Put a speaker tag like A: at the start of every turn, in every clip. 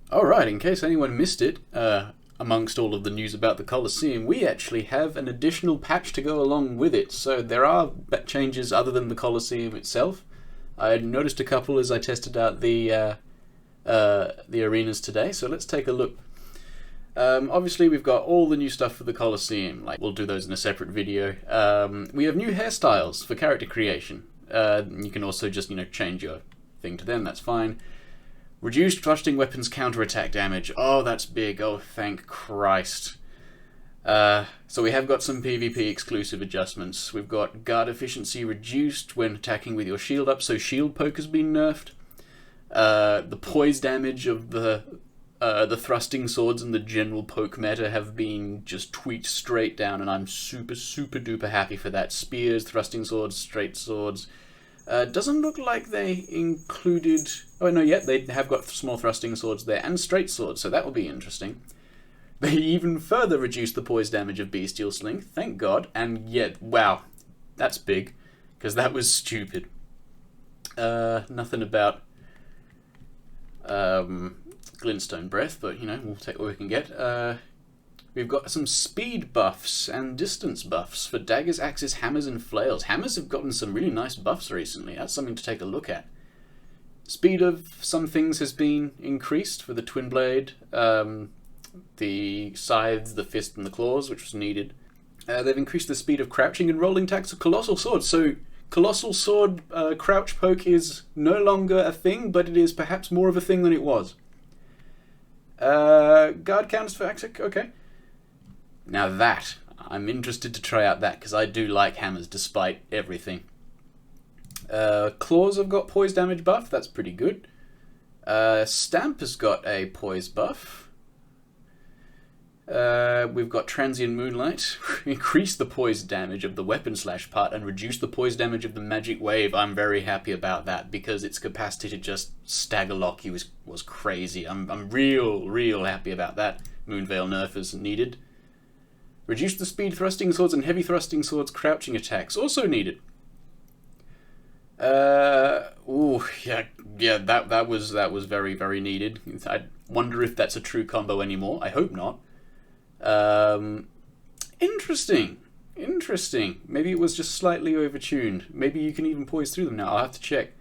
A: Alright, in case anyone missed it, amongst all of the news about the Colosseum, we actually have an additional patch to go along with it. So there are changes other than the Colosseum itself. I noticed a couple as I tested out the arenas today, so let's take a look. Obviously we've got all the new stuff for the Colosseum, like we'll do those in a separate video. We have new hairstyles for character creation. You can also just, change your thing to them, that's fine. Reduced thrusting weapons counterattack damage. Oh, that's big. Oh, thank Christ. So we have got some PvP exclusive adjustments. We've got guard efficiency reduced when attacking with your shield up, so shield poke has been nerfed. The poise damage of the thrusting swords and the general poke meta have been just tweaked straight down, and I'm super duper happy for that. Spears, thrusting swords, straight swords. Doesn't look like they included... Oh, no, yet they have got small thrusting swords there, and straight swords, so that will be interesting. They even further reduced the poise damage of Bestial Sling, thank God, and yet, wow, that's big, because that was stupid. Nothing about Glintstone Breath, but, we'll take what we can get. We've got some speed buffs and distance buffs for daggers, axes, hammers, and flails. Hammers have gotten some really nice buffs recently. That's something to take a look at. Speed of some things has been increased for the Twin Blade, the scythes, the fist, and the claws, which was needed. They've increased the speed of crouching and rolling attacks of Colossal Sword. So, Colossal Sword crouch poke is no longer a thing, but it is perhaps more of a thing than it was. Guard counters for axe, okay. Now that, I'm interested to try out that, because I do like hammers despite everything. Claws have got poise damage buff, that's pretty good. Stamp has got a poise buff. We've got Transient Moonlight. Increase the poise damage of the weapon slash part and reduce the poise damage of the magic wave. I'm very happy about that, because its capacity to just stagger lock you was crazy. I'm real happy about that. Moonveil nerf is needed. Reduce the speed thrusting swords and heavy thrusting swords crouching attacks, also needed. That was very needed. I wonder if that's a true combo anymore. I hope not. Interesting. Maybe it was just slightly overtuned. Maybe you can even poise through them now. I'll have to check.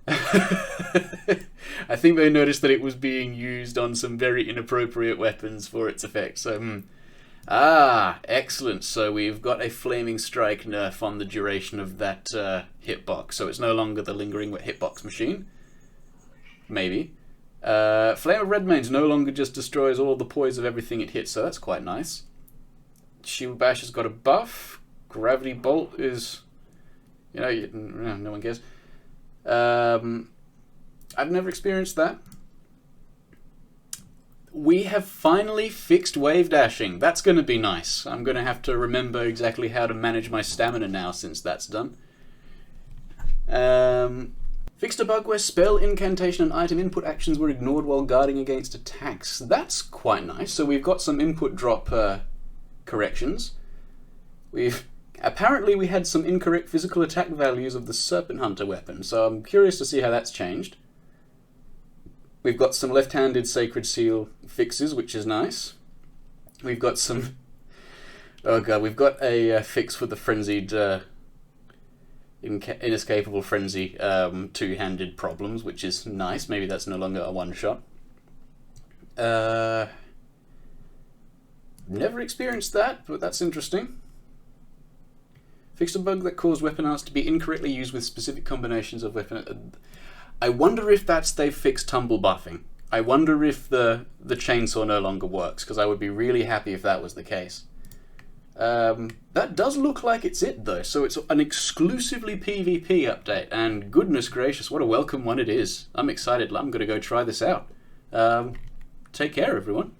A: I think they noticed that it was being used on some very inappropriate weapons for its effect, so excellent. So we've got a Flaming Strike nerf on the duration of that hitbox, so it's no longer the lingering hitbox machine. Maybe. Flame of Redmane's no longer just destroys all the poise of everything it hits, so that's quite nice. Shield Bash has got a buff. Gravity Bolt is... no one cares. I've never experienced that. We have finally fixed wave dashing. That's going to be nice. I'm going to have to remember exactly how to manage my stamina now since that's done. Fixed a bug where spell, incantation, and item input actions were ignored while guarding against attacks. That's quite nice. So we've got some input drop corrections. Apparently we had some incorrect physical attack values of the Serpent Hunter weapon, so I'm curious to see how that's changed. We've got some left-handed Sacred Seal fixes, which is nice. We've got some... Oh god, we've got a fix for the Frenzied... Inescapable Frenzy two-handed problems, which is nice. Maybe that's no longer a one-shot. Never experienced that, but that's interesting. Fixed a bug that caused weapon arts to be incorrectly used with specific combinations of weapon... I wonder if they've fixed tumble buffing. I wonder if the chainsaw no longer works, because I would be really happy if that was the case. That does look like it's it, though, so it's an exclusively PvP update, and goodness gracious, what a welcome one it is. I'm excited. I'm going to go try this out. Take care, everyone.